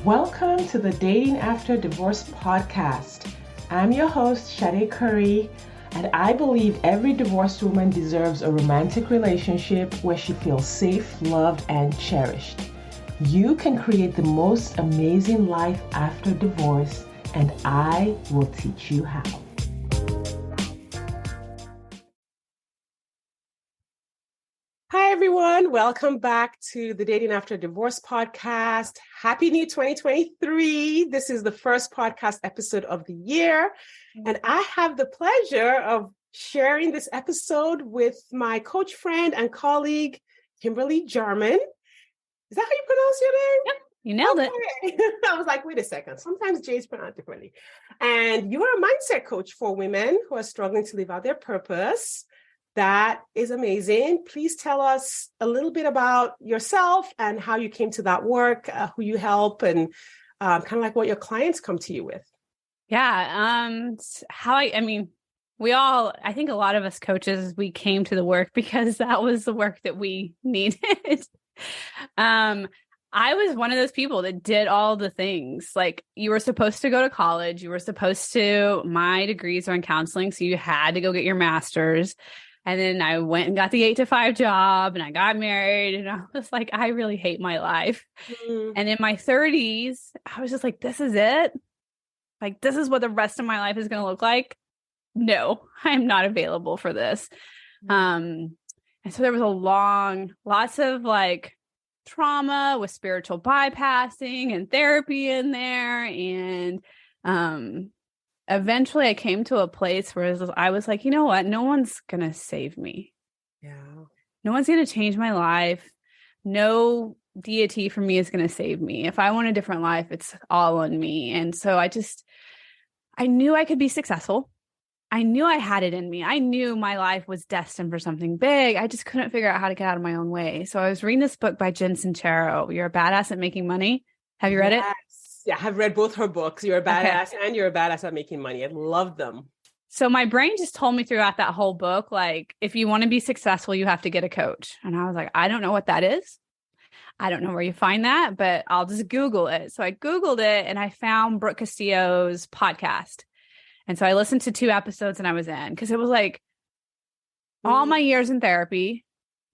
Welcome to the Dating After Divorce podcast. I'm your host, Shade Curry, and I believe every divorced woman deserves a romantic relationship where she feels safe, loved, and cherished. You can create the most amazing life after divorce, and I will teach you how. Hi, everyone. Welcome back to the Dating After Divorce podcast. Happy New 2023. This is the first podcast episode of the year, and I have the pleasure of sharing this episode with my coach friend and colleague, Kimberly Jarman. Is that how you pronounce your name? Yep, you nailed it. I was like, wait a second. Sometimes J's pronounced differently. And you are a mindset coach for women who are struggling to live out their purpose. That is amazing. Please tell us a little bit about yourself and how you came to that work, who you help, and kind of like what your clients come to you with. Yeah. I think a lot of us coaches, we came to the work because that was the work that we needed. I was one of those people that did all the things. Like, you were supposed to go to college. My degrees are in counseling. So you had to go get your master's. And then I went and got the 8-to-5 job and I got married and I was like, I really hate my life. Mm-hmm. And in my 30s, I was just like, this is it. Like, this is what the rest of my life is going to look like. No, I'm not available for this. Mm-hmm. And so there was lots of like trauma with spiritual bypassing and therapy in there. And, eventually I came to a place where I was like, you know what? No one's going to save me. Yeah. No one's going to change my life. No deity for me is going to save me. If I want a different life, it's all on me. And so I knew I could be successful. I knew I had it in me. I knew my life was destined for something big. I just couldn't figure out how to get out of my own way. So I was reading this book by Jen Sincero, You're a Badass at Making Money. Have you read it? Yeah, I've read both her books. You're a badass and You're a badass at making money. I love them. So my brain just told me throughout that whole book, like, if you want to be successful, you have to get a coach. And I was like, I don't know what that is. I don't know where you find that, but I'll just Google it. So I Googled it and I found Brooke Castillo's podcast. And so I listened to 2 episodes and I was in, because it was like all my years in therapy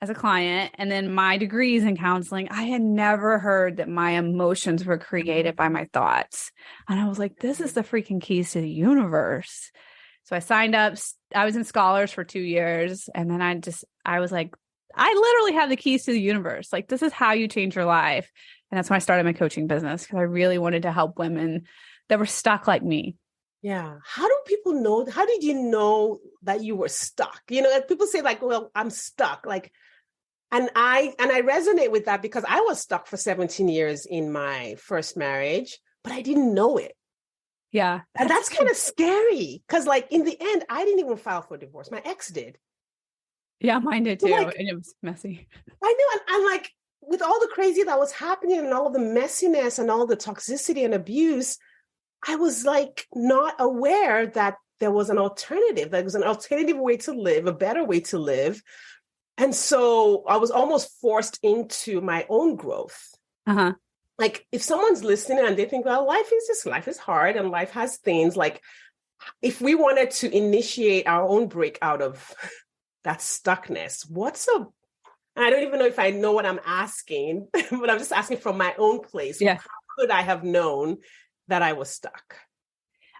as a client, and then my degrees in counseling, I had never heard that my emotions were created by my thoughts. And I was like, this is the freaking keys to the universe. So I signed up. I was in Scholars for 2 years. And then I was like, I literally have the keys to the universe. Like, this is how you change your life. And that's when I started my coaching business, because I really wanted to help women that were stuck like me. Yeah. How do people know? How did you know that you were stuck? You know, people say like, well, I'm stuck. Like, and I resonate with that, because I was stuck for 17 years in my first marriage, but I didn't know it. Yeah. And that's kind of scary, because like in the end, I didn't even file for divorce. My ex did. Yeah, mine did too. Like, and it was messy. I know. And like, with all the crazy that was happening and all the messiness and all the toxicity and abuse, I was like not aware that there was an alternative. There was an alternative way to live, a better way to live. And so I was almost forced into my own growth. Uh-huh. Like, if someone's listening and they think, well, life is hard and life has things, like, if we wanted to initiate our own break out of that stuckness, I don't even know if I know what I'm asking, but I'm just asking from my own place. Yeah. How could I have known that I was stuck?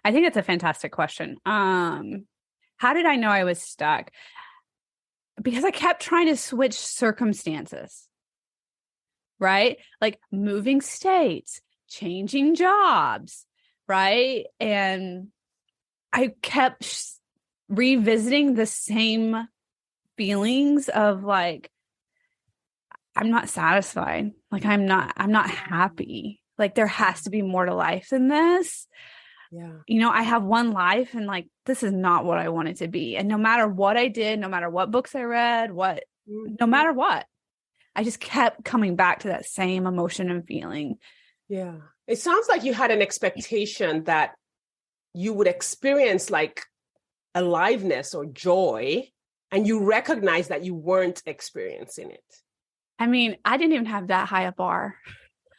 I think it's a fantastic question. How did I know I was stuck? Because I kept trying to switch circumstances, right? Like moving states, changing jobs, right? And I kept revisiting the same feelings of like, I'm not satisfied. Like, I'm not happy. Like, there has to be more to life than this. Yeah. You know, I have one life and like, this is not what I want it to be. And no matter what I did, no matter what books I read, no matter what, I just kept coming back to that same emotion and feeling. Yeah. It sounds like you had an expectation that you would experience like aliveness or joy, and you recognize that you weren't experiencing it. I mean, I didn't even have that high a bar.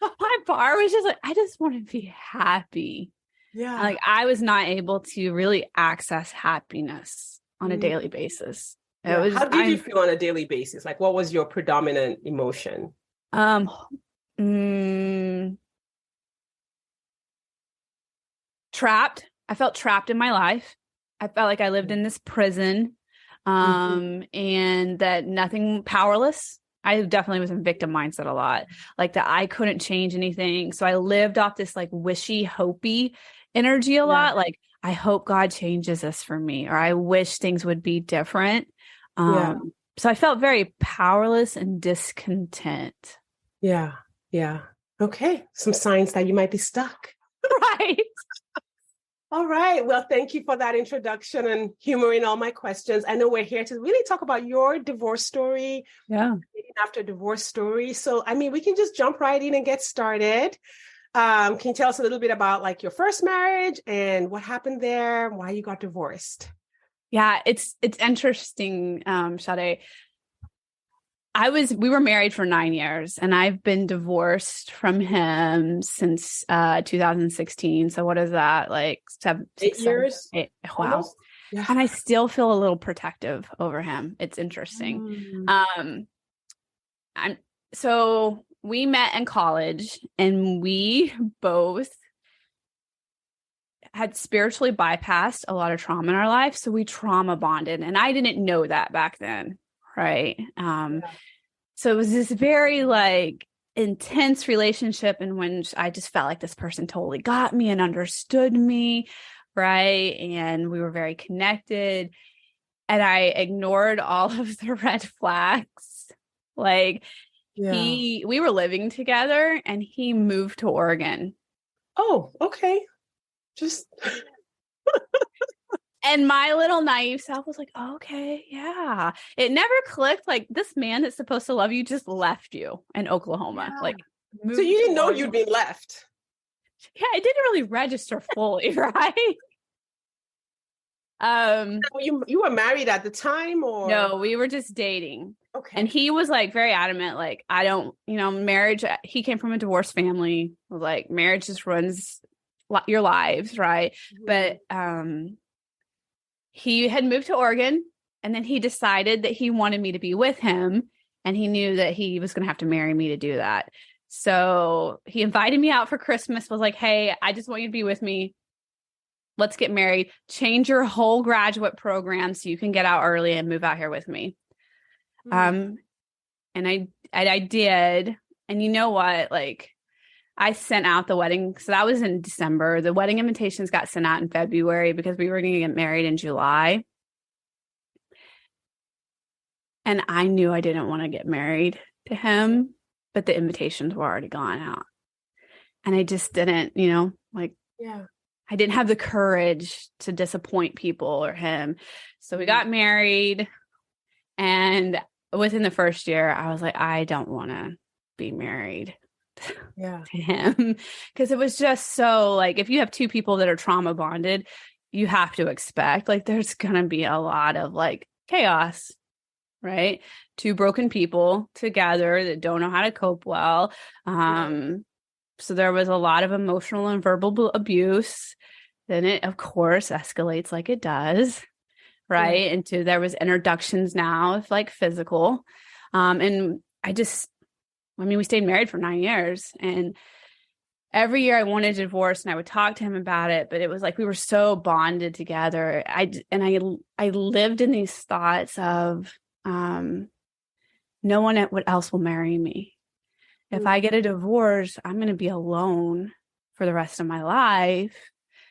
My bar was just like, I just want to be happy. Yeah. Like I was not able to really access happiness on a Mm, daily basis. It yeah. was How did you feel on a daily basis? Like, what was your predominant emotion? um mm, trapped. I felt trapped in my life. I felt like I lived in this prison, and that nothing powerless. I definitely was in victim mindset a lot, like that I couldn't change anything. So I lived off this like wishy hopey energy a Yeah. lot. Like, I hope God changes this for me, or I wish things would be different. Yeah. So I felt very powerless and discontent. Yeah. Yeah. Okay. Some signs that you might be stuck. Right. All right. Well, thank you for that introduction and humoring all my questions. I know we're here to really talk about your divorce story, Yeah. after divorce story. So, I mean, we can just jump right in and get started. Can you tell us a little bit about like your first marriage and what happened there, why you got divorced? Yeah, it's interesting, Sade. We were married for 9 years and I've been divorced from him since 2016. So what is that? Like 8 years? 8. Wow. Almost? Yeah. And I still feel a little protective over him. It's interesting. Mm. I'm so we met in college and we both had spiritually bypassed a lot of trauma in our life. So we trauma bonded. And I didn't know that back then. Right. Yeah. So it was this very like intense relationship in which I just felt like this person totally got me and understood me. Right. And we were very connected. And I ignored all of the red flags. Like Yeah. we were living together and he moved to Oregon. Oh, okay. Just And my little naive self was like, oh, okay, yeah. It never clicked. Like this man that's supposed to love you just left you in Oklahoma. Yeah. Like So moved you to didn't know Oregon. you'd been left. Yeah, it didn't really register fully, right? You were married at the time or No, we were just dating. okay. And he was like very adamant, like, I don't, marriage, he came from a divorced family. Like marriage just ruins your lives, right? But he had moved to Oregon and then he decided that he wanted me to be with him and he knew that he was going to have to marry me to do that. So he invited me out for Christmas, was like, hey, I just want you to be with me. Let's get married, change your whole graduate program so you can get out early and move out here with me. And I did. And you know what? Like I sent out the wedding. So that was in December. The wedding invitations got sent out in February because we were going to get married in July. And I knew I didn't want to get married to him, but the invitations were already gone out. And I just didn't, I didn't have the courage to disappoint people or him. So we got married. And within the first year, I was like, I don't want to be married to him. Because it was just so like, if you have two people that are trauma bonded, you have to expect like there's going to be a lot of like chaos, right? Two broken people together that don't know how to cope well. So there was a lot of emotional and verbal abuse. Then it, of course, escalates like it does, right? Into there was introductions now of like physical. And we stayed married for 9 years. And every year I wanted a divorce and I would talk to him about it, but it was like we were so bonded together. I lived in these thoughts of no one else will marry me. If I get a divorce, I'm going to be alone for the rest of my life.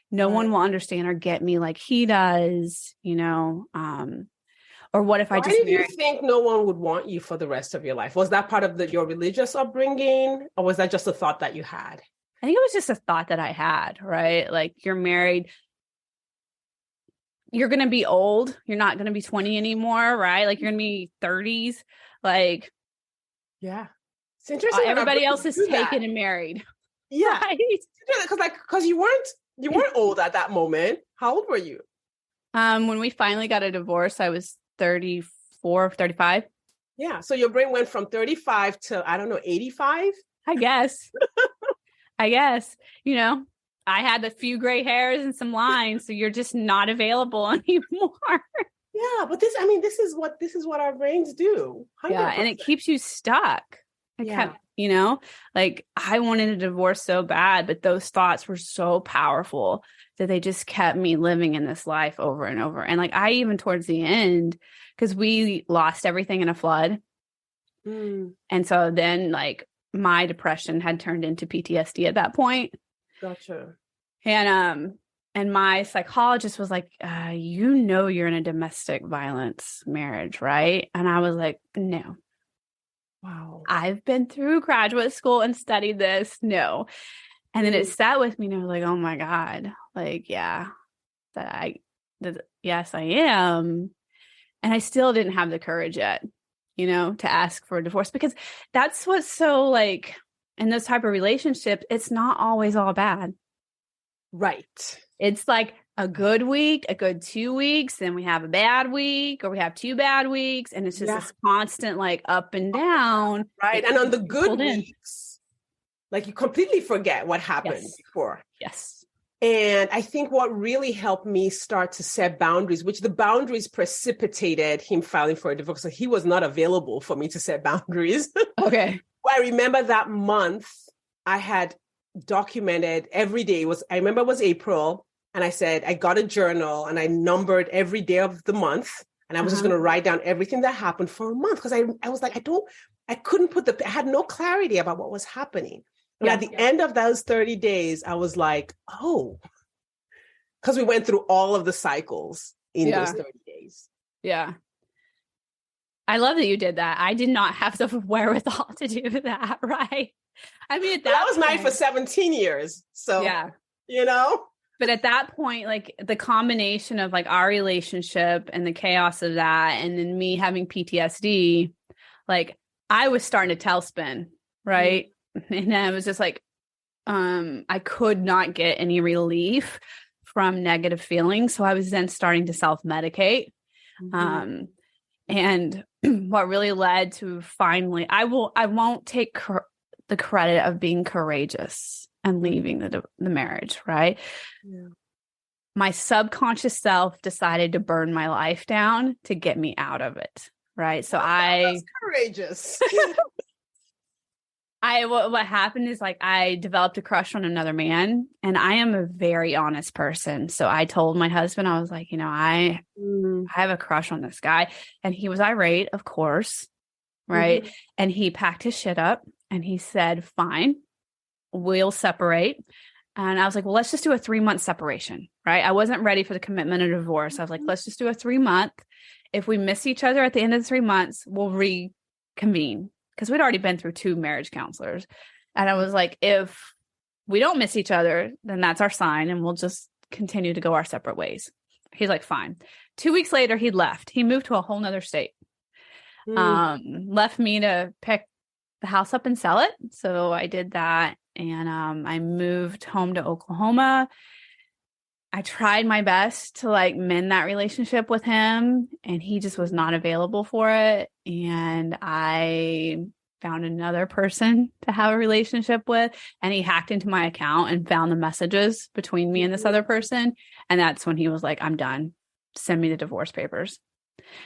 No one will understand or get me like he does, or what if I just Why did you think no one would want you for the rest of your life? Was that part of your religious upbringing, or was that just a thought that you had? I think it was just a thought that I had, right? Like you're married, you're going to be old. You're not going to be 20 anymore, right? Like you're going to be 30s. Like, yeah. It's interesting. Everybody else is taken and married. Yeah. Right? Because you weren't old at that moment. How old were you? When we finally got a divorce, I was 34, 35. Yeah. So your brain went from 35 to, I don't know, 85? I guess. I had a few gray hairs and some lines, so you're just not available anymore. Yeah, but this is what our brains do. 100%. Yeah, and it keeps you stuck. Like I wanted a divorce so bad, but those thoughts were so powerful that they just kept me living in this life over and over. And like I even towards the end, because we lost everything in a flood. And so then like my depression had turned into PTSD at that point. Gotcha. And my psychologist was like, you're in a domestic violence marriage, right? And I was like, no. Wow. I've been through graduate school and studied this. No. And then it sat with me and I was like, oh my God. Like, yeah, yes, I am. And I still didn't have the courage yet, to ask for a divorce, because that's what's so like in those type of relationships, it's not always all bad. Right. It's like a good week, a good 2 weeks, then we have a bad week, or we have 2 bad weeks, and it's just this constant like up and down. Right. And on the good weeks, like you completely forget what happened before. Yes. And I think what really helped me start to set boundaries, which the boundaries precipitated him filing for a divorce. So he was not available for me to set boundaries. Okay. I remember that month I had documented every day. I remember it was April, and I said, I got a journal and I numbered every day of the month. And I was just going to write down everything that happened for a month. Because I was like, I had no clarity about what was happening. And at the end of those 30 days, I was like, oh, because we went through all of the cycles in those 30 days. Yeah. I love that you did that. I did not have the wherewithal to do that. Right. I mean, that was married for 17 years. So, But at that point, like the combination of like our relationship and the chaos of that, and then me having PTSD, like I was starting to tailspin, right? And I was just like, I could not get any relief from negative feelings. So I was then starting to self-medicate. And what really led to finally, I won't take the credit of being courageous and leaving the marriage, right? Yeah. My subconscious self decided to burn my life down to get me out of it, right? So that's courageous. What happened is like I developed a crush on another man, and I am a very honest person. So I told my husband, I was like, I have a crush on this guy, and he was irate, of course, right? And he packed his shit up and he said, fine, we'll separate. And I was like, well, let's just do a 3-month separation, right? I wasn't ready for the commitment of divorce. I was like, let's just do a 3-month. If we miss each other at the end of the 3 months, we'll reconvene. Because we'd already been through 2 marriage counselors. And I was like, if we don't miss each other, then that's our sign and we'll just continue to go our separate ways. He's like, fine. 2 weeks later, he left. He moved to a whole nother state. Left me to pick the house up and sell it. So I did that. And I moved home to Oklahoma. I tried my best to like mend that relationship with him, and he just was not available for it. And I found another person to have a relationship with, and he hacked into my account and found the messages between me and this other person. And that's when he was like, I'm done. Send me the divorce papers.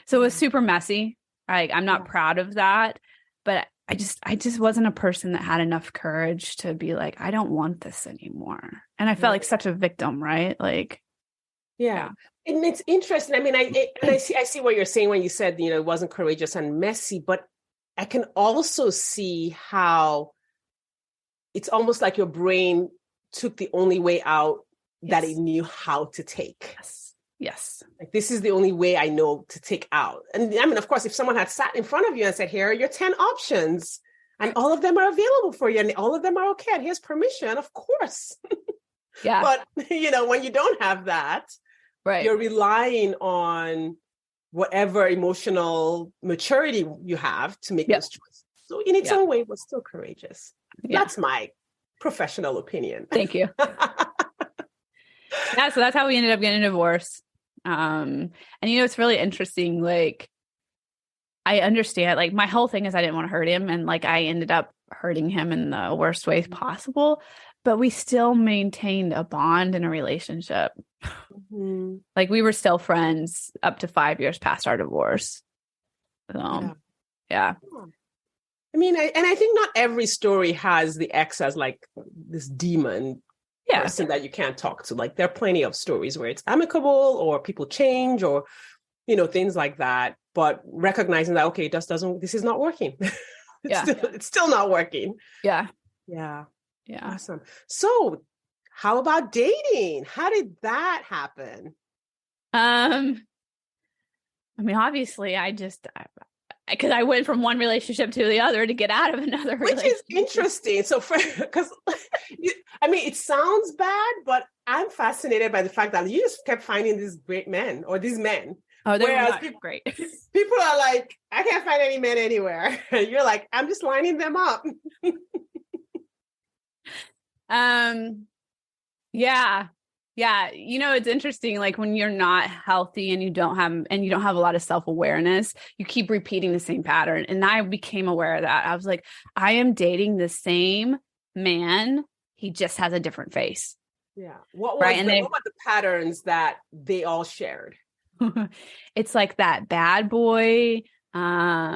So it was super messy. Like, I'm not proud of that, but I just wasn't a person that had enough courage to be like, I don't want this anymore. And I felt like such a victim, right? Like, yeah. And it's interesting. I mean, I see what you're saying when you said, it wasn't courageous and messy, but I can also see how it's almost like your brain took the only way out that it knew how to take. Yes. Like, this is the only way I know to take out. And I mean, of course, if someone had sat in front of you and said, here are your 10 options, and all of them are available for you, and all of them are okay, and here's permission, of course. Yeah. But, when you don't have that, right, you're relying on whatever emotional maturity you have to make those choices. So in its own way, but still courageous. Yeah. That's my professional opinion. Thank you. Yeah, so that's how we ended up getting a divorce. And it's really interesting. Like, I understand. Like my whole thing is I didn't want to hurt him. And like I ended up hurting him in the worst ways possible. But we still maintained a bond in a relationship. Mm-hmm. Like we were still friends up to 5 years past our divorce. Yeah. Yeah. I mean, I think not every story has the ex as like this demon person that you can't talk to. Like there are plenty of stories where it's amicable or people change or, things like that. But recognizing that, okay, this is not working. It's still not working. Yeah. Yeah. Yeah. Awesome. So how about dating? How did that happen? I mean, obviously because I went from one relationship to the other to get out of another relationship. Which is interesting. So because I mean, it sounds bad, but I'm fascinated by the fact that you just kept finding these great men or these men. Oh, they're not great. People are like, I can't find any men anywhere. You're like, I'm just lining them up. Yeah. Yeah. It's interesting. Like when you're not healthy and you don't have a lot of self-awareness, you keep repeating the same pattern. And I became aware of that. I was like, I am dating the same man. He just has a different face. Yeah. What were the patterns that they all shared? It's like that bad boy. I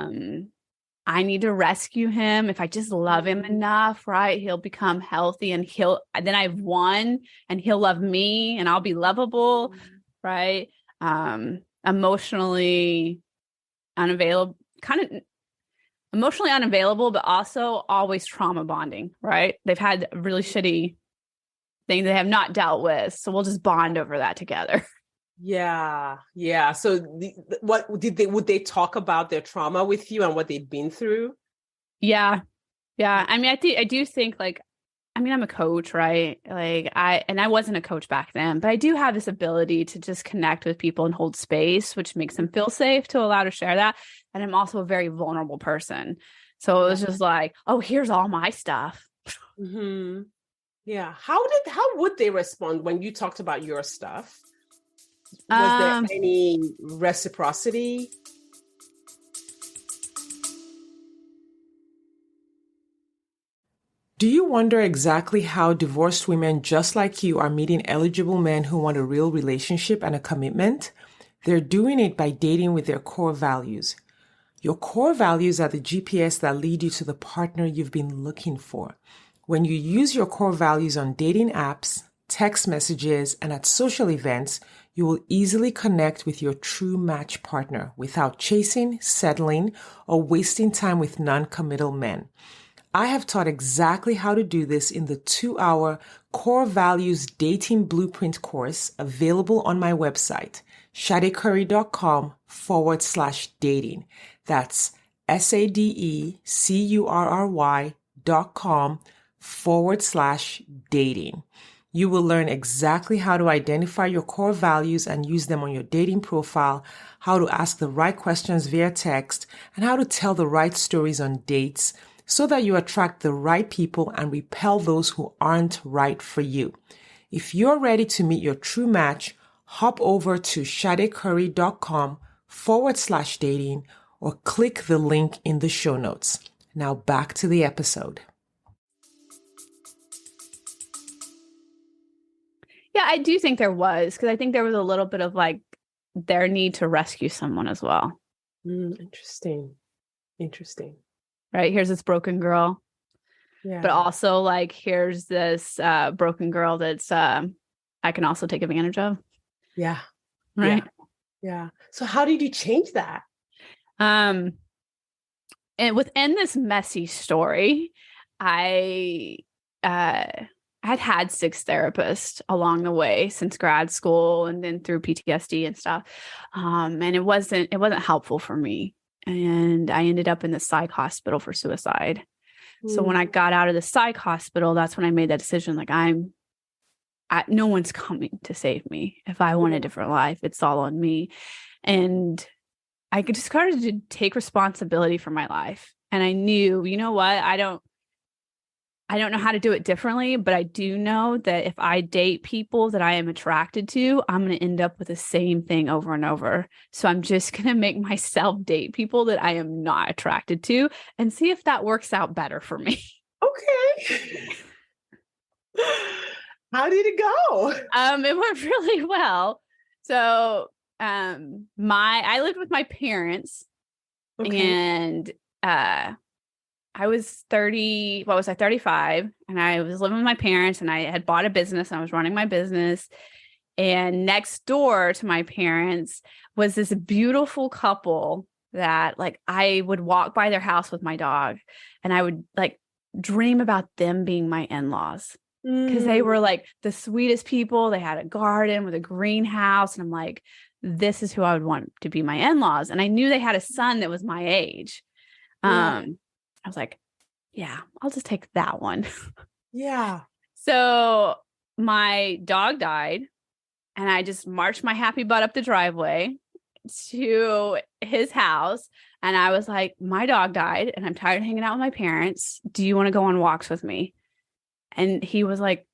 need to rescue him. If I just love him enough, right? He'll become healthy and then I've won and he'll love me and I'll be lovable, right? Emotionally unavailable, but also always trauma bonding, right? They've had really shitty things they have not dealt with. So we'll just bond over that together. Yeah. Yeah. So would they talk about their trauma with you and what they'd been through? Yeah. Yeah. I mean, I do think like, I mean, I'm a coach, right? Like I wasn't a coach back then, but I do have this ability to just connect with people and hold space, which makes them feel safe to allow to share that. And I'm also a very vulnerable person. So it was just like, oh, here's all my stuff. Mm-hmm. Yeah. How would they respond when you talked about your stuff? Was there any reciprocity? Do you wonder exactly how divorced women just like you are meeting eligible men who want a real relationship and a commitment? They're doing it by dating with their core values. Your core values are the GPS that lead you to the partner you've been looking for. When you use your core values on dating apps, text messages, and at social events, you will easily connect with your true match partner without chasing, settling, or wasting time with non-committal men. I have taught exactly how to do this in the 2-hour Core Values Dating Blueprint course available on my website, shadecurry.com/dating. That's SADECURY.com/dating. You will learn exactly how to identify your core values and use them on your dating profile, how to ask the right questions via text, and how to tell the right stories on dates so that you attract the right people and repel those who aren't right for you. If you're ready to meet your true match, hop over to shadecurry.com/dating or click the link in the show notes. Now back to the episode. Yeah, I do think there was, because I think there was a little bit of like their need to rescue someone as well. Interesting. Right. Here's this broken girl. Yeah. But also like, here's this broken girl that's I can also take advantage of. Yeah. Right. Yeah. So how did you change that? And within this messy story, I had 6 therapists along the way since grad school and then through PTSD and stuff. And it wasn't helpful for me. And I ended up in the psych hospital for suicide. So when I got out of the psych hospital, that's when I made that decision. Like no one's coming to save me. If I want a different life, it's all on me. And I just started to take responsibility for my life. And I knew, you know what? I don't know how to do it differently, but I do know that if I date people that I am attracted to, I'm going to end up with the same thing over and over. So I'm just going to make myself date people that I am not attracted to and see if that works out better for me. Okay. How did it go? It went really well. So, I lived with my parents and, I was 35 and I was living with my parents and I had bought a business and I was running my business. And next door to my parents was this beautiful couple that like I would walk by their house with my dog and I would like dream about them being my in-laws because they were like the sweetest people. They had a garden with a greenhouse and I'm like, this is who I would want to be my in-laws. And I knew they had a son that was my age. I was like, yeah, I'll just take that one. Yeah. So my dog died and I just marched my happy butt up the driveway to his house. And I was like, my dog died and I'm tired of hanging out with my parents. Do you want to go on walks with me? And he was like,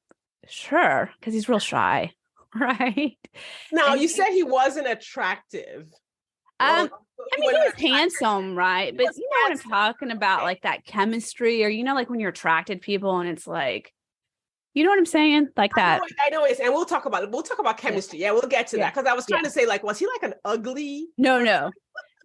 sure. Cause he's real shy. Right. Now, and you said he wasn't attractive. I mean, he was handsome, right? But you know what I'm talking about, like that chemistry, or you know, like when you're attracted to people and it's like, you know what I'm saying? Like that. I know it's, and we'll talk about chemistry. Yeah, we'll get to that. Because I was trying to say, like, was he like an ugly? No, he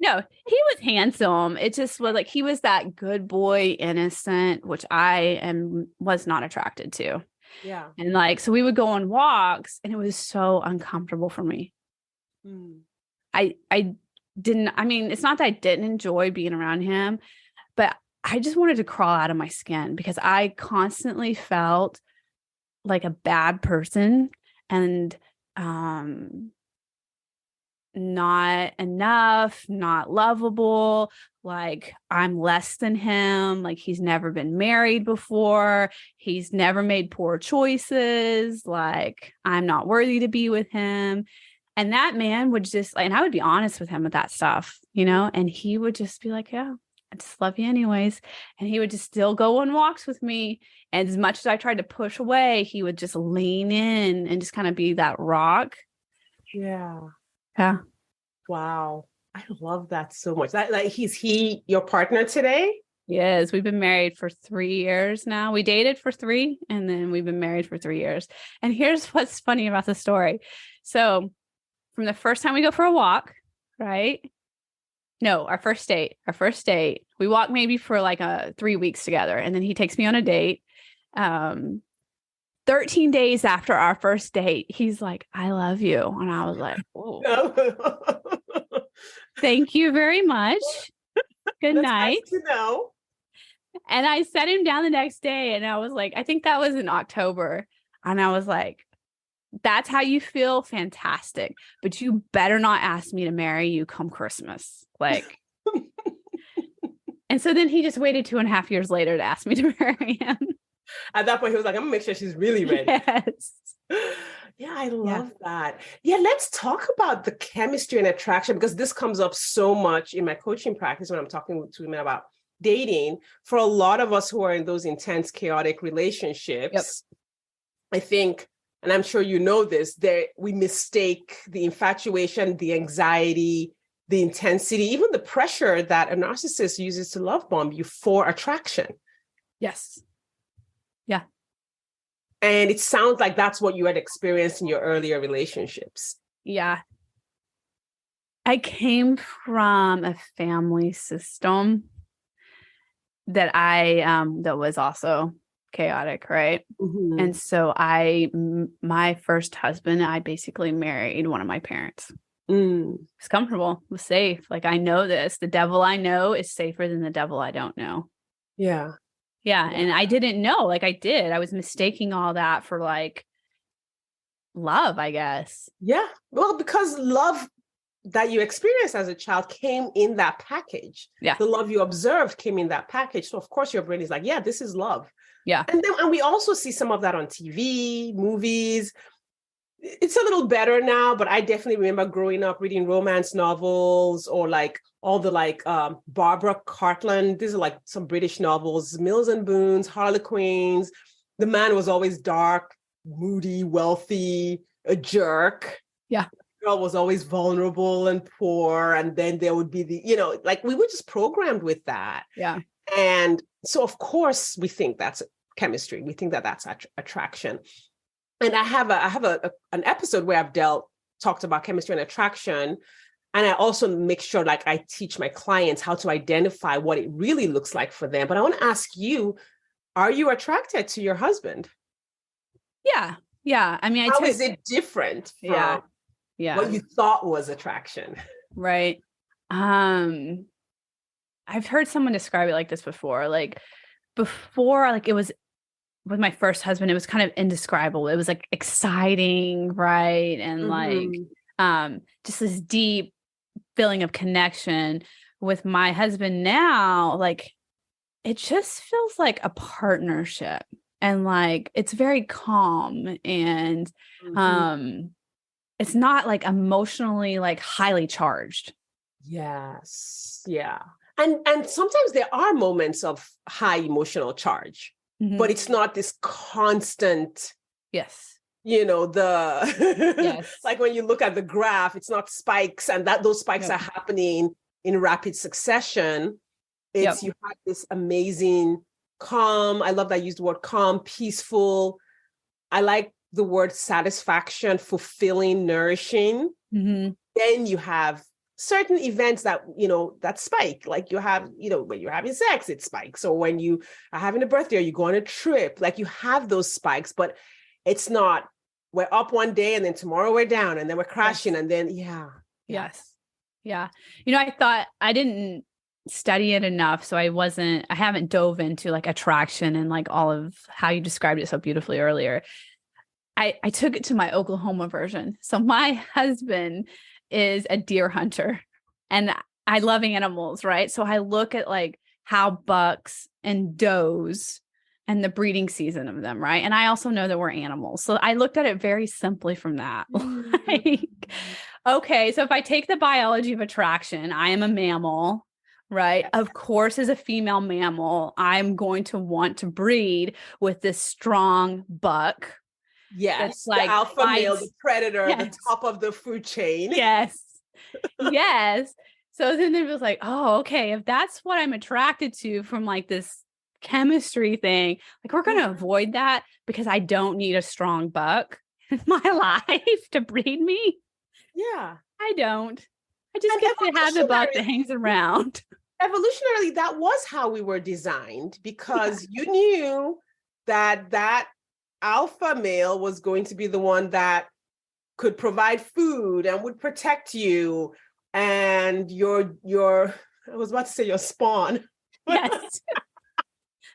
was handsome. It just was like he was that good boy, innocent, which was not attracted to. Yeah. And like, so we would go on walks and it was so uncomfortable for me. I mean, it's not that I didn't enjoy being around him, but I just wanted to crawl out of my skin because I constantly felt like a bad person and not enough, not lovable, like I'm less than him, like he's never been married before, he's never made poor choices, like I'm not worthy to be with him. And that man would just, and I would be honest with him with that stuff, you know, and he would just be like, yeah, I just love you anyways. And he would just still go on walks with me. And as much as I tried to push away, he would just lean in and just kind of be that rock. Yeah. Yeah. Wow. I love that so much. That like is he your partner today? Yes, we've been married for 3 years now. We dated for 3 and then we've been married for 3 years. And here's what's funny about the story. So from the first time we go for a walk, right? No, our first date, we walk maybe for like 3 weeks together. And then he takes me on a date. 13 days after our first date, he's like, I love you. And I was like, oh, thank you very much. Good night. Nice to know. And I set him down the next day and I was like, I think that was in October. And I was like, that's how you feel? Fantastic. But you better not ask me to marry you come Christmas. Like, and so then he just waited 2.5 years later to ask me to marry him. At that point, he was like, I'm gonna make sure she's really ready. Yes. Yeah, I love that. Yeah, let's talk about the chemistry and attraction because this comes up so much in my coaching practice when I'm talking to women about dating. For a lot of us who are in those intense, chaotic relationships, I think, and I'm sure you know this, we mistake the infatuation, the anxiety, the intensity, even the pressure that a narcissist uses to love bomb you for attraction. Yes. Yeah. And it sounds like that's what you had experienced in your earlier relationships. Yeah. I came from a family system that that was also chaotic, right? Mm-hmm. And so my first husband, I basically married one of my parents. It's comfortable, it was safe. Like, I know this, the devil I know is safer than the devil I don't know. Yeah. Yeah. And I didn't know, like I was mistaking all that for like love, I guess. Yeah. Well, because love that you experienced as a child came in that package. Yeah. The love you observed came in that package. So of course your brain is like, yeah, this is love. Yeah. And we also see some of that on TV, movies. It's a little better now, but I definitely remember growing up reading romance novels or like all the like Barbara Cartland. These are like some British novels, Mills and Boons, Harlequins. The man was always dark, moody, wealthy, a jerk. Yeah. The girl was always vulnerable and poor. And then there would be like we were just programmed with that. Yeah. And so, of course, we think that's chemistry. We think that that's attraction. And I have an episode where I've talked about chemistry and attraction. And I also make sure like I teach my clients how to identify what it really looks like for them. But I want to ask you, are you attracted to your husband? Yeah. Yeah. I mean, how is it different from what you thought was attraction? Right. I've heard someone describe it like this before. Like before, like it was with my first husband, it was kind of indescribable. It was like exciting, right? And like just this deep feeling of connection. With my husband now, like it just feels like a partnership, and like it's very calm, and it's not like emotionally like highly charged. Yes. Yeah. And sometimes there are moments of high emotional charge. But it's not this constant. Yes. Like when you look at the graph, it's not spikes, and those spikes are happening in rapid succession. It's you have this amazing calm. I love that I used the word calm, peaceful. I like the word satisfaction, fulfilling, nourishing. Then you have certain events that that spike, like you have when you're having sex it spikes, or when you are having a birthday or you go on a trip, like you have those spikes, but it's not we're up one day and then tomorrow we're down and then we're crashing. And then I thought I didn't study it enough, so I haven't dove into like attraction and like all of how you described it so beautifully earlier. I took it to my Oklahoma version. So my husband is a deer hunter, and I love animals, right? So I look at like how bucks and does and the breeding season of them, right? And I also know that we're animals. So I looked at it very simply from that. Like, okay, so if I take the biology of attraction, I am a mammal, right? Of course, as a female mammal, I'm going to want to breed with this strong buck. Yes, like the alpha male, the predator, the top of the food chain. Yes. Yes. So then it was like, oh, okay, if that's what I'm attracted to from like this chemistry thing, like we're going to avoid that because I don't need a strong buck in my life to breed me. Yeah. I don't. I just get to have the buck that hangs around. Evolutionarily, that was how we were designed, because you knew that alpha male was going to be the one that could provide food and would protect you, and your I was about to say your spawn. Yes.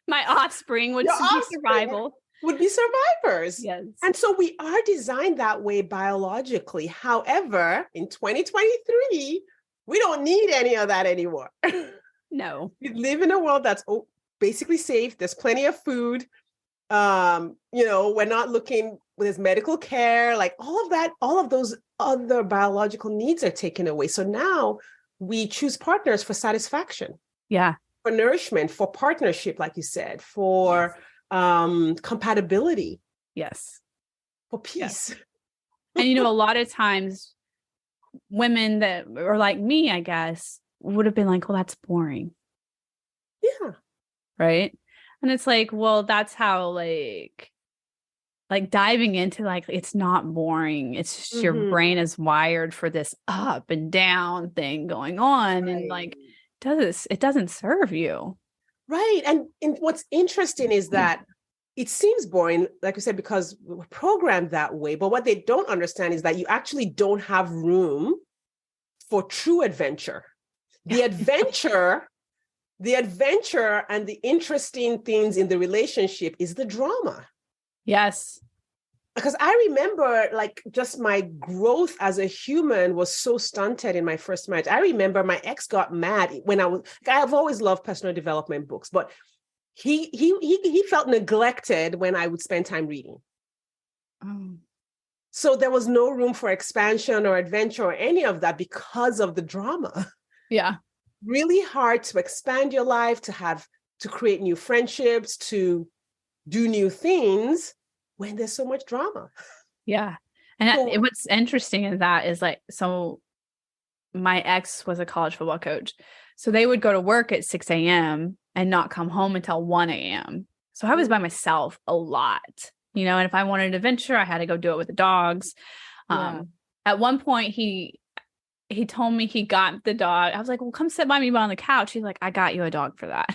My offspring would be survival. Would be survivors. Yes. And so we are designed that way biologically. However, in 2023, we don't need any of that anymore. No. We live in a world that's basically safe. There's plenty of food. We're not looking, there's medical care, like all of that, all of those other biological needs are taken away. So now we choose partners for satisfaction. Yeah. For nourishment, for partnership, like you said, for compatibility. Yes. For peace. Yes. And, a lot of times women that are like me, I guess, would have been like, well, that's boring. Yeah. Right. And it's like, well, that's how like diving into like, it's not boring. It's just your brain is wired for this up and down thing going on. Right. And like, it doesn't serve you. Right. And what's interesting is that it seems boring, like we said, because we're programmed that way. But what they don't understand is that you actually don't have room for true adventure. The adventure and the interesting things in the relationship is the drama. Yes. Because I remember like just my growth as a human was so stunted in my first marriage. I remember my ex got mad when I've always loved personal development books, but he felt neglected when I would spend time reading. Oh. So there was no room for expansion or adventure or any of that because of the drama. Yeah. Really hard to expand your life, to create new friendships, to do new things when there's so much drama. Yeah. And what's interesting in that is like, so my ex was a college football coach. So they would go to work at 6 a.m. and not come home until 1 a.m. So I was by myself a lot, and if I wanted an adventure, I had to go do it with the dogs. Yeah. At one point he told me he got the dog. I was like, well, come sit by me on the couch. He's like, I got you a dog for that.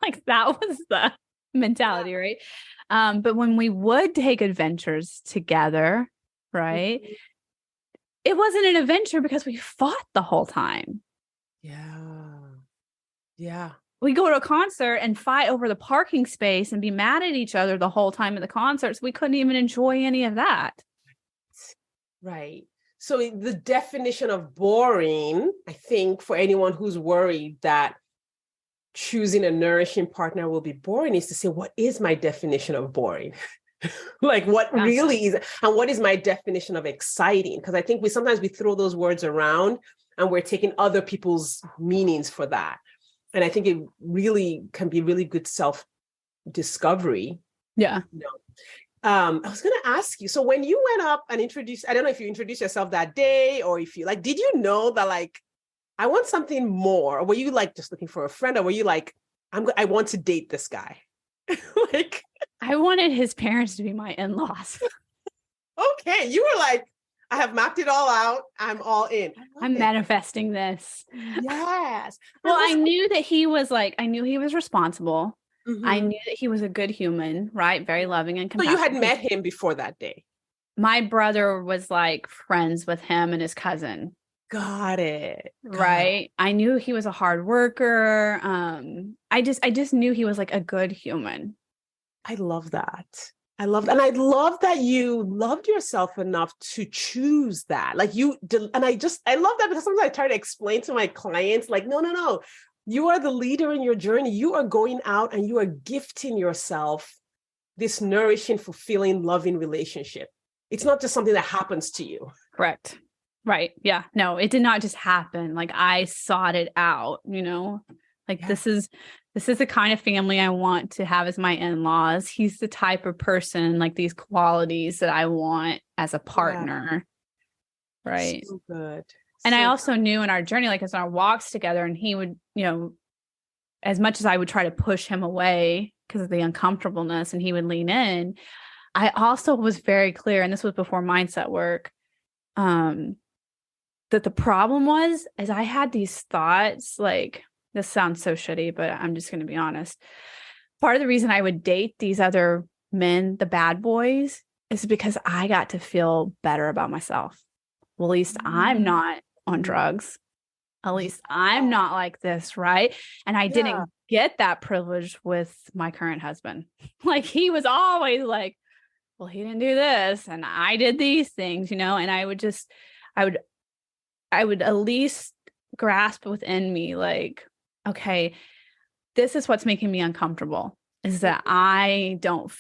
Like that was the mentality, right? But when we would take adventures together, right? Mm-hmm. It wasn't an adventure because we fought the whole time. Yeah. Yeah. We go to a concert and fight over the parking space and be mad at each other the whole time at the concerts. We couldn't even enjoy any of that. Right. So the definition of boring, I think, for anyone who's worried that choosing a nourishing partner will be boring, is to say, what is my definition of boring? Like what really is, and what is my definition of exciting? Because I think sometimes we throw those words around and we're taking other people's meanings for that. And I think it really can be really good self-discovery. Yeah. I was going to ask you, so when you went up and I don't know if you introduced yourself that day, or if you did you know that I want something more? Or were you just looking for a friend? Or were you like, I want to date this guy? I wanted his parents to be my in-laws. Okay. You were like, I have mapped it all out. I'm all in. I'm manifesting this. Yes. Well, I knew that he was responsible. Mm-hmm. I knew that he was a good human, right? Very loving and compassionate. So you had met him before that day? My brother was friends with him and his cousin. Got it. Right. I knew he was a hard worker. I just knew he was a good human. I love that. And I love that you loved yourself enough to choose that. I love that, because sometimes I try to explain to my clients, no. You are the leader in your journey. You are going out and you are gifting yourself this nourishing, fulfilling, loving relationship. It's not just something that happens to you. Correct. Right. Yeah. No, it did not just happen. I sought it out, Yeah. This is the kind of family I want to have as my in-laws. He's the type of person, these qualities that I want as a partner. Yeah. Right. So good. And I also knew in our journey, as our walks together, and he would, as much as I would try to push him away because of the uncomfortableness and he would lean in, I also was very clear, and this was before mindset work, that the problem is I had these thoughts, this sounds so shitty, but I'm just going to be honest. Part of the reason I would date these other men, the bad boys, is because I got to feel better about myself. Well, at least I'm not on drugs. At least I'm not like this, right? And I didn't get that privilege with my current husband. He was always well, he didn't do this and I did these things, and I would at least grasp within me, okay, this is what's making me uncomfortable, is that I don't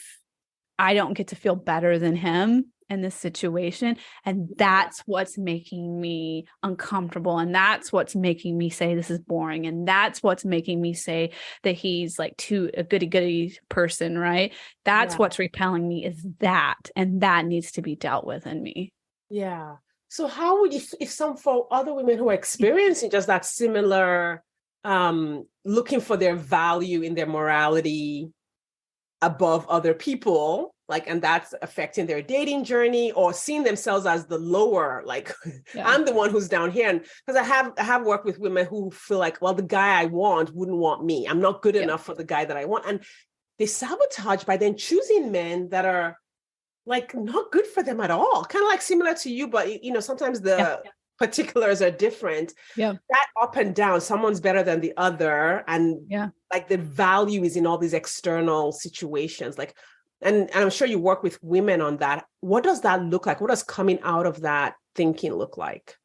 get to feel better than him in this situation. And that's what's making me uncomfortable. And that's what's making me say this is boring. And that's what's making me say that he's a goody person, right? That's what's repelling me, is that, and that needs to be dealt with in me. Yeah. So how would you, if for other women who are experiencing just that similar, looking for their value in their morality above other people, and that's affecting their dating journey, or seeing themselves as the lower, I'm the one who's down here. And because I have worked with women who feel well, the guy I want wouldn't want me. I'm not good enough for the guy that I want. And they sabotage by then choosing men that are not good for them at all. Kind of similar to you, but sometimes the particulars are different. Yeah. That up and down, someone's better than the other. And the value is in all these external situations. And I'm sure you work with women on that. What does that look like? What does coming out of that thinking look like?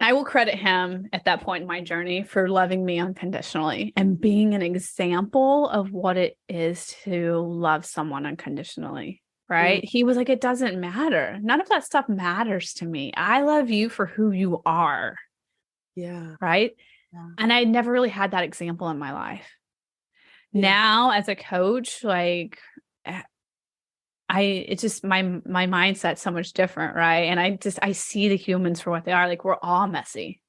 I will credit him at that point in my journey for loving me unconditionally and being an example of what it is to love someone unconditionally. right? He was like, it doesn't matter. None of that stuff matters to me. I love you for who you are. Yeah. Right. Yeah. And I never really had that example in my life. Yeah. Now, as a coach, like it's just my mindset's so much different. Right. And I see the humans for what they are. Like, we're all messy.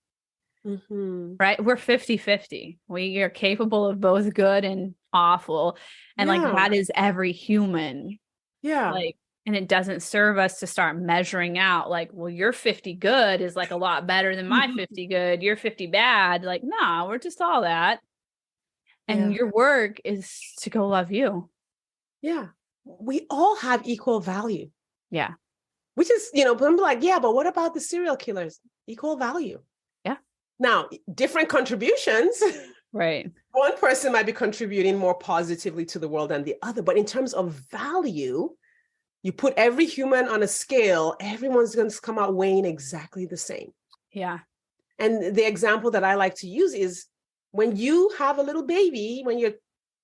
Right. We're 50-50. We are capable of both good and awful. And like, that is every human. Yeah. Like, and it doesn't serve us to start measuring out like, well, your 50 good is like a lot better than my 50 good. You're 50 bad. Like, no, we're just all that. And your work is to go love you. Yeah. We all have equal value. Yeah. Which is, but I'm like, yeah, but what about the serial killers? Equal value. Yeah. Now, different contributions. Right. One person might be contributing more positively to the world than the other, but in terms of value, you put every human on a scale, everyone's going to come out weighing exactly the same. Yeah. And the example that I like to use is when you have a little baby,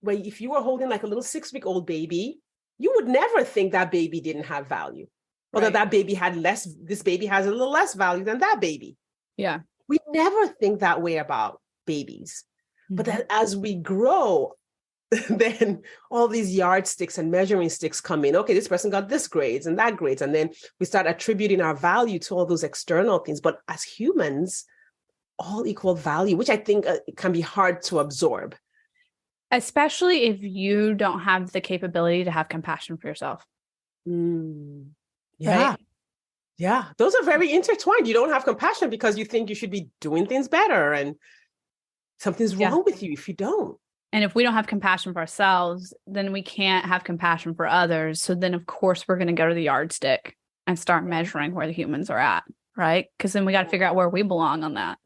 if you were holding like a little 6-week-old baby, you would never think that baby didn't have value. Or that baby had this baby has a little less value than that baby. Yeah. We never think that way about babies. But that as we grow, then all these yardsticks and measuring sticks come in. Okay, this person got this grades and that grades. And then we start attributing our value to all those external things. But as humans, all equal value, which I think can be hard to absorb. Especially if you don't have the capability to have compassion for yourself. Yeah. Right? Yeah. Those are very intertwined. You don't have compassion because you think you should be doing things better and something's wrong with you if you don't. And if we don't have compassion for ourselves, then we can't have compassion for others. So then, of course, we're going to go to the yardstick and start measuring where the humans are at, right? Because then we got to figure out where we belong on that.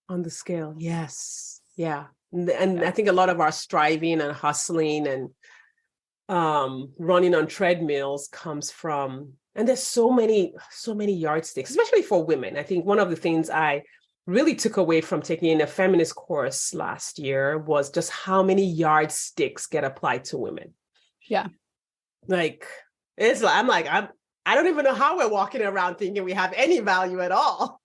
On the scale. Yes. Yeah. And I think a lot of our striving and hustling and running on treadmills comes from, and there's so many yardsticks, especially for women. I think one of the things I really took away from taking a feminist course last year was just how many yardsticks get applied to women. Yeah. Like, I don't even know how we're walking around thinking we have any value at all.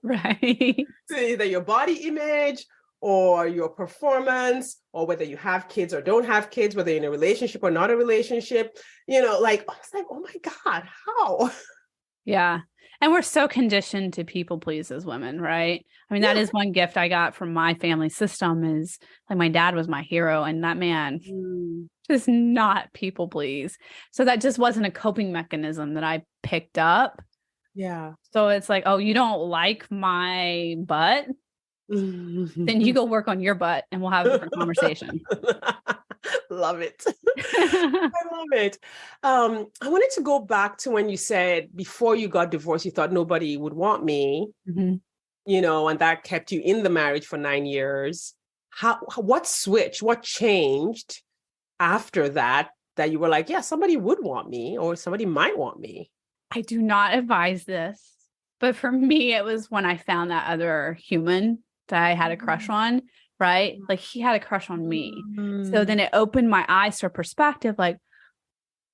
Right. So either your body image or your performance, or whether you have kids or don't have kids, whether you're in a relationship or not a relationship, it's like, oh my God, how? Yeah. And we're so conditioned to people please as women, right? I mean, that is one gift I got from my family system is like my dad was my hero and that man does not people please. So that just wasn't a coping mechanism that I picked up. Yeah. So it's like, oh, you don't like my butt? Then you go work on your butt and we'll have a different conversation. Love it. I love it. I wanted to go back to when you said before you got divorced, you thought nobody would want me, and that kept you in the marriage for 9 years. What switched? What changed after that you were like, yeah, somebody would want me or somebody might want me? I do not advise this, but for me, it was when I found that other human that I had a crush on, right? Like he had a crush on me. So then it opened my eyes to a perspective like,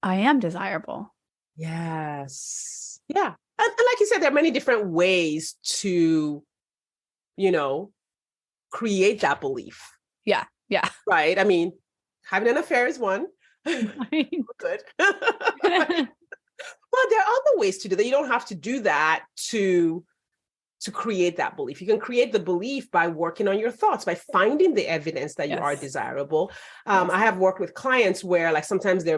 I am desirable. Yes. Yeah. And like you said, there are many different ways to, create that belief. Yeah. Yeah. Right. I mean, having an affair is one. Good. Well, there are other ways to do that. You don't have to do that to create that belief. You can create the belief by working on your thoughts, by finding the evidence that you are desirable. I have worked with clients where like sometimes they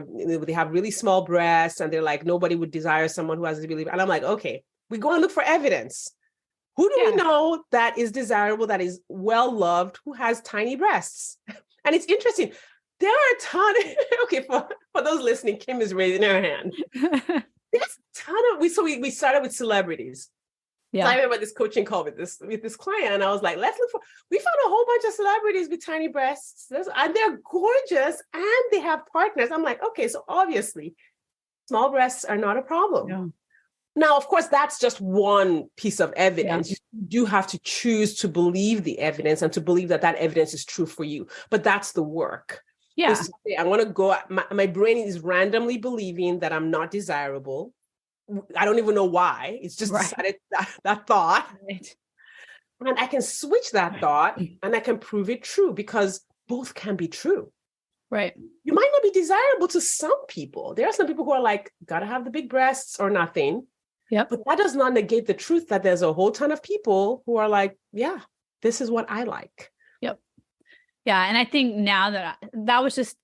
have really small breasts and they're like, nobody would desire someone who has a belief. And I'm like, okay, we go and look for evidence. Who do we know that is desirable, that is well-loved, who has tiny breasts? And it's interesting. There are a ton, okay, for those listening, Kim is raising her hand. There's a ton of, we started with celebrities. Yeah. So I remember this coaching call with this client, and I was like, let's look for, we found a whole bunch of celebrities with tiny breasts, and they're gorgeous, and they have partners. I'm like, okay, so obviously, small breasts are not a problem. Yeah. Now, of course, that's just one piece of evidence. Yeah. You do have to choose to believe the evidence and to believe that evidence is true for you, but that's the work. Yeah. I want to go, my brain is randomly believing that I'm not desirable. I don't even know why. It's just Right. decided that thought. Right. And I can switch that thought and I can prove it true because both can be true. Right. You might not be desirable to some people. There are some people who are like, gotta have the big breasts or nothing. Yep. But that does not negate the truth that there's a whole ton of people who are like, yeah, this is what I like. Yep. Yeah. And I think now that was just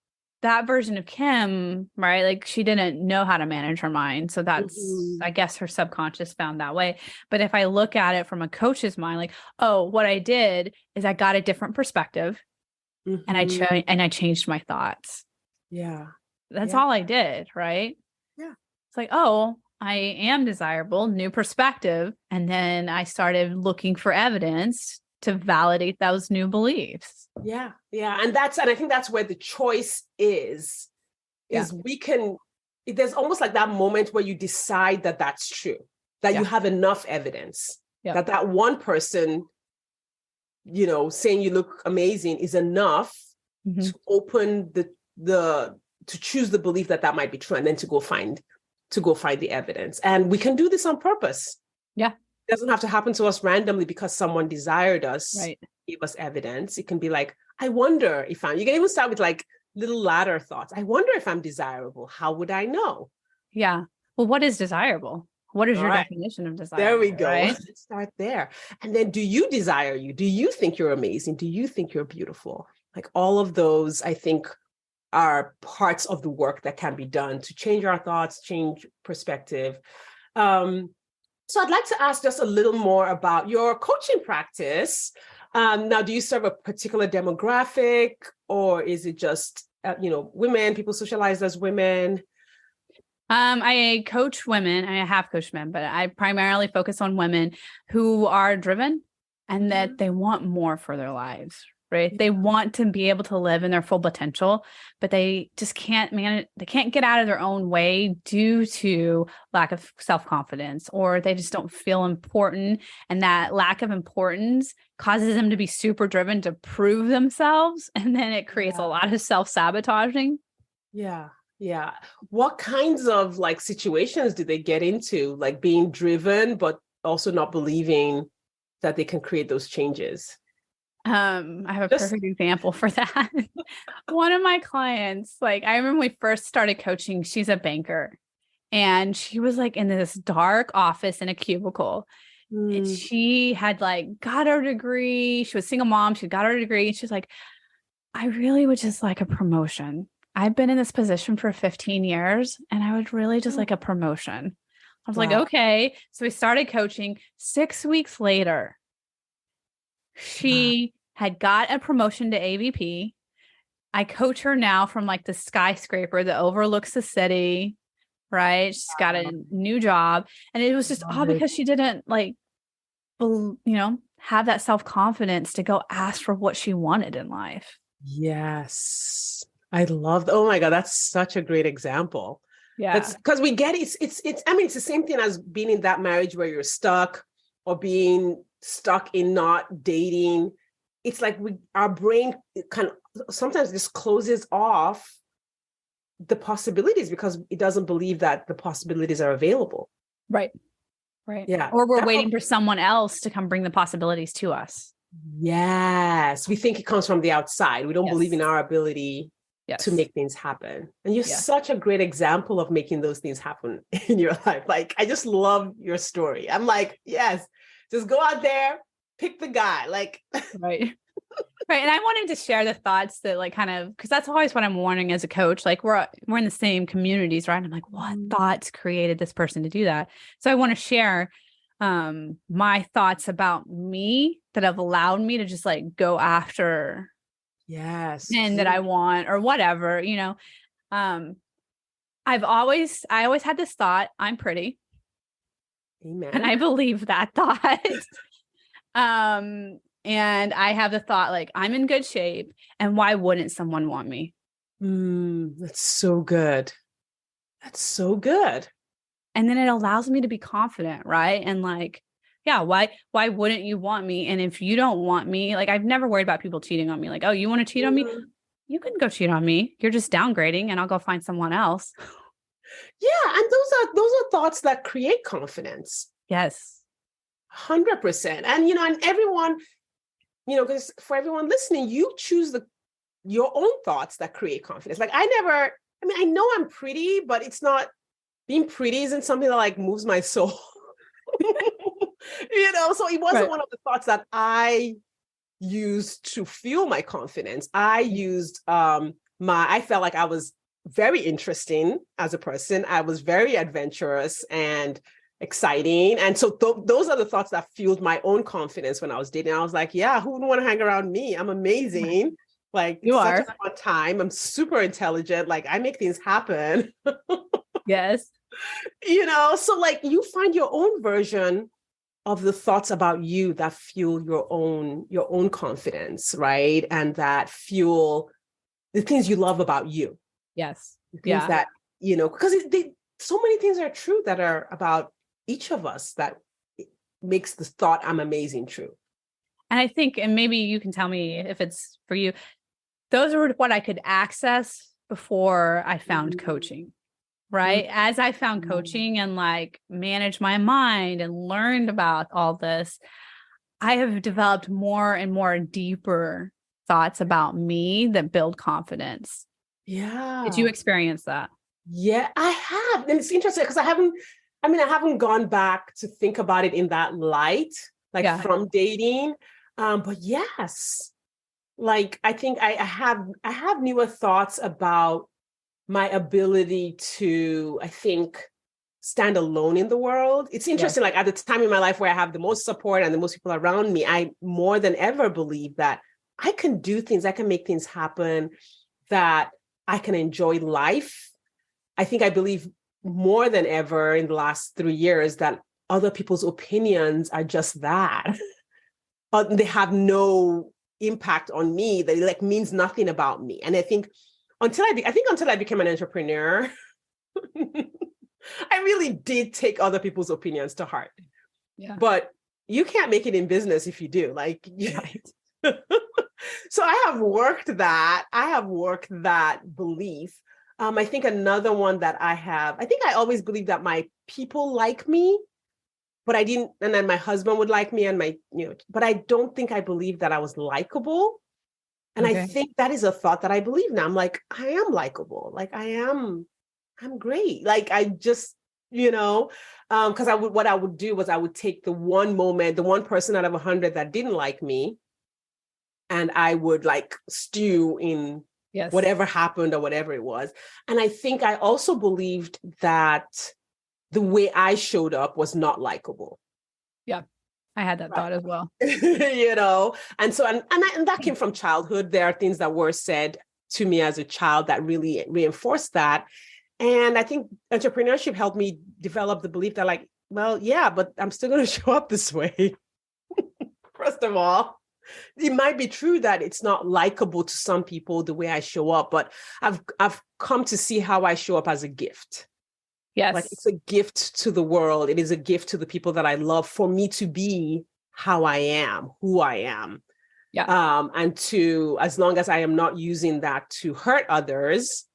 that version of Kim, right? Like she didn't know how to manage her mind. So that's, I guess her subconscious found that way. But if I look at it from a coach's mind, like, oh, what I did is I got a different perspective and I changed my thoughts. Yeah. That's all I did. Right. Yeah. It's like, oh, I am desirable, new perspective. And then I started looking for evidence to validate those new beliefs. Yeah. Yeah. And I think that's where the choice is there's almost like that moment where you decide that that's true, that you have enough evidence that one person, saying you look amazing is enough to open to choose the belief that might be true and then to go find the evidence. And we can do this on purpose. Yeah. It doesn't have to happen to us randomly because someone desired us, right. gave us evidence. It can be like, I wonder if you can even start with like little ladder thoughts. I wonder if I'm desirable. How would I know? Yeah. Well, what is desirable? What is your definition of desire? There we go. Right? Let's start there. And then do you desire you? Do you think you're amazing? Do you think you're beautiful? Like all of those, I think, are parts of the work that can be done to change our thoughts, change perspective. So I'd like to ask just a little more about your coaching practice. Now, do you serve a particular demographic or is it just, women, people socialized as women? I coach women. I have coached men, but I primarily focus on women who are driven and that they want more for their lives, right? Yeah. They want to be able to live in their full potential, but they just can't manage. They can't get out of their own way due to lack of self-confidence, or they just don't feel important. And that lack of importance causes them to be super driven to prove themselves. And then it creates a lot of self-sabotaging. Yeah. Yeah. What kinds of like situations do they get into, like being driven, but also not believing that they can create those changes? I have a perfect example for that. One of my clients, like I remember when we first started coaching, she's a banker and she was like in this dark office in a cubicle. And she had like got her degree. She was a single mom. She got her degree. And she's like, I really would just like a promotion. I've been in this position for 15 years and I would really just like a promotion. I was like, okay. So we started coaching. 6 weeks later, she had got a promotion to AVP. I coach her now from like the skyscraper that overlooks the city, right? She's got a new job. And it was just all because she didn't like, have that self-confidence to go ask for what she wanted in life. Yes. I love oh my God, that's such a great example. Yeah. Because we get it's the same thing as being in that marriage where you're stuck or being stuck in not dating. It's like our brain kind of sometimes just closes off the possibilities because it doesn't believe that the possibilities are available. Right. Right. Yeah. Or we're waiting for someone else to come bring the possibilities to us. Yes. We think it comes from the outside. We don't believe in our ability to make things happen. And you're such a great example of making those things happen in your life. Like, I just love your story. I'm like, yes, just go out there, pick the guy. Like, right. Right. And I wanted to share the thoughts that like kind of, because that's always what I'm wanting as a coach. Like we're in the same communities, right? And I'm like, what thoughts created this person to do that? So I want to share my thoughts about me that have allowed me to just like go after and that I want or whatever, I always had this thought, I'm pretty. Amen. And I believe that thought. And I have the thought like, I'm in good shape. And why wouldn't someone want me? That's so good. That's so good. And then it allows me to be confident, right? And like, yeah, why wouldn't you want me? And if you don't want me, like I've never worried about people cheating on me. Like, oh, you want to cheat on me? you can go cheat on me. You're just downgrading and I'll go find someone else. Yeah. And those are thoughts that create confidence. Yes. 100%. And, and everyone, because for everyone listening, you choose your own thoughts that create confidence. Like I know I'm pretty, but it's not, being pretty isn't something that like moves my soul. So it wasn't one of the thoughts that I used to fuel my confidence. I used I felt like I was very interesting as a person. I was very adventurous and exciting. And so those are the thoughts that fueled my own confidence when I was dating. I was like, yeah, who wouldn't want to hang around me? I'm amazing. Like, you such are a fun time. I'm super intelligent. Like, I make things happen. Yes. So like you find your own version of the thoughts about you that fuel your own confidence, right? And that fuel the things you love about you. Yes. The things that, because so many things are true that are about each of us that makes the thought I'm amazing true. And I think, and maybe you can tell me if it's for you, those were what I could access before I found coaching. Right. As I found coaching and like managed my mind and learned about all this, I have developed more and more deeper thoughts about me that build confidence. Yeah. Did you experience that? Yeah, I have. And it's interesting because I haven't gone back to think about it in that light, like from dating. But yes, like I think I have newer thoughts about my ability to, I think, stand alone in the world. It's interesting, like at the time in my life where I have the most support and the most people around me, I more than ever believe that I can do things, I can make things happen, that I can enjoy life. I think I believe more than ever in the last 3 years that other people's opinions are just that. They have no impact on me. They like means nothing about me. And I think until I became an entrepreneur, I really did take other people's opinions to heart. Yeah. But you can't make it in business if you do. Like, right. So I have worked that belief. I think another one that I think I always believed that my people like me, but I didn't, and then my husband would like me and but I don't think I believed that I was likable. And I think that is a thought that I believe now. I'm like, I am likable. Like I'm great. Like I just, because what I would do was I would take the one person out of 100 that didn't like me, and I would like stew in whatever happened or whatever it was. And I think I also believed that the way I showed up was not likable. Yeah. I had that thought as well. And so, and that came from childhood. There are things that were said to me as a child that really reinforced that. And I think entrepreneurship helped me develop the belief that like, well, yeah, but I'm still going to show up this way. First of all, it might be true that it's not likable to some people the way I show up, but I've come to see how I show up as a gift. Yes. Like it's a gift to the world. It is a gift to the people that I love for me to be how I am, who I am. Yeah. And as long as I am not using that to hurt others,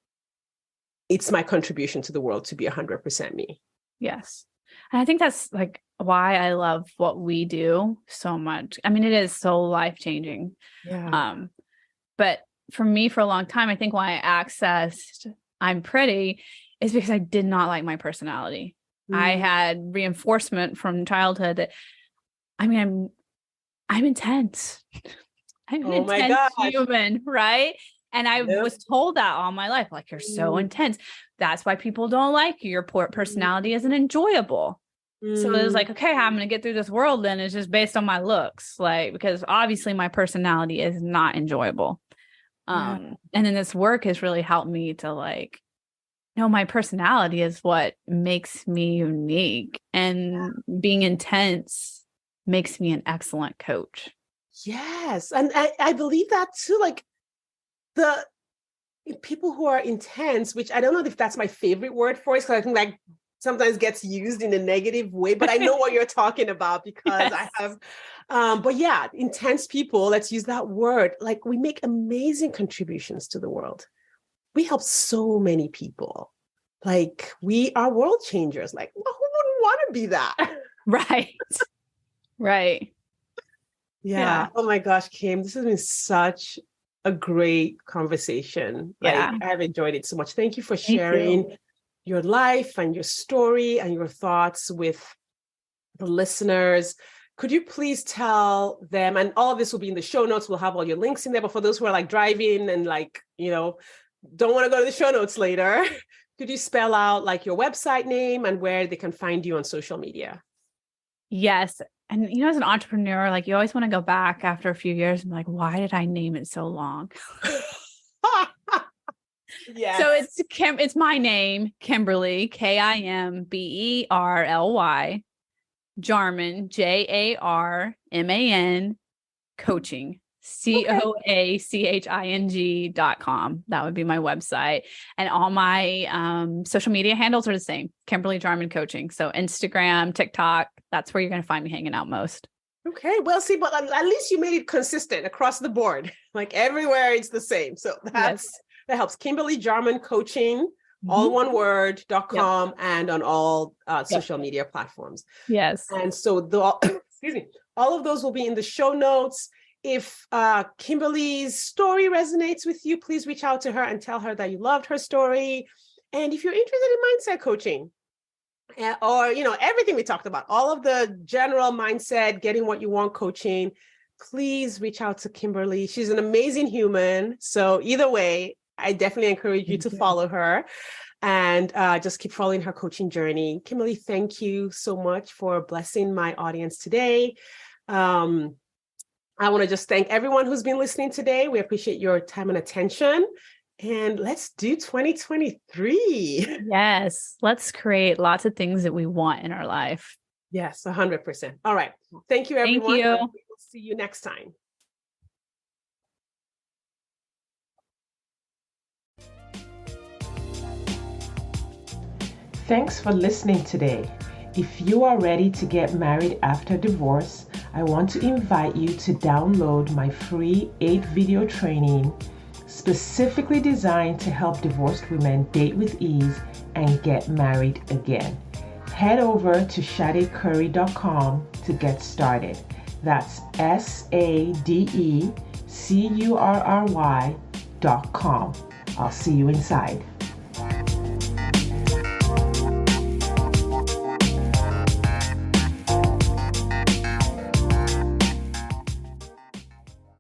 it's my contribution to the world to be 100% me. Yes. And I think that's like why I love what we do so much. I mean, it is so life-changing. Yeah. But for me, for a long time, I think why I accessed I'm pretty is because I did not like my personality. I had reinforcement from childhood that, I mean, I'm intense. I'm an intense human, right? And I was told that all my life, like, you're so intense. That's why people don't like you. Your personality isn't enjoyable. So it was like, okay, I'm going to get through this world then. It's just based on my looks, like, because obviously my personality is not enjoyable. And then this work has really helped me to like, no, my personality is what makes me unique, and being intense makes me an excellent coach. Yes. And I believe that too. Like the people who are intense, which I don't know if that's my favorite word for it, because I think like sometimes gets used in a negative way, but I know what you're talking about because I have, but yeah, intense people, let's use that word. Like we make amazing contributions to the world. We help so many people. Like we are world changers. Like well, who wouldn't want to be that? Right. Right. Yeah. Oh my gosh, Kim, this has been such a great conversation. Like I've enjoyed it so much. Thank you for sharing your life and your story and your thoughts with the listeners. Could you please tell them, and all of this will be in the show notes, we'll have all your links in there, but for those who are like driving and like, you know, don't want to go to the show notes later, could you spell out like your website name and where they can find you on social media? Yes. And you know, as an entrepreneur, like you always want to go back after a few years and like, why did I name it so long? Yeah. So it's my name, Kimberly, Kimberly, Jarman, Jarman, coaching, coaching.com. That would be my website. And all my social media handles are the same, Kimberly Jarman Coaching. So Instagram, TikTok, that's where you're going to find me hanging out most. Okay. Well, see, but at least you made it consistent across the board. Like everywhere it's the same. So that helps. Kimberly Jarman Coaching, all one word, .com, and on all social media platforms. Yes. And so excuse me, all of those will be in the show notes. If Kimberly's story resonates with you, please reach out to her and tell her that you loved her story. And if you're interested in mindset coaching, or, you know, everything we talked about, all of the general mindset, getting what you want coaching, please reach out to Kimberly. She's an amazing human. So either way, I definitely encourage you to follow her and just keep following her coaching journey. Kimberly, thank you so much for blessing my audience today. I want to just thank everyone who's been listening today. We appreciate your time and attention. And let's do 2023. Yes. Let's create lots of things that we want in our life. Yes, 100%. All right. Thank you, everyone. Thank you. We will see you next time. Thanks for listening today. If you are ready to get married after divorce, I want to invite you to download my free 8-video training specifically designed to help divorced women date with ease and get married again. Head over to sadecurry.com to get started. That's SADECURRY.com. I'll see you inside.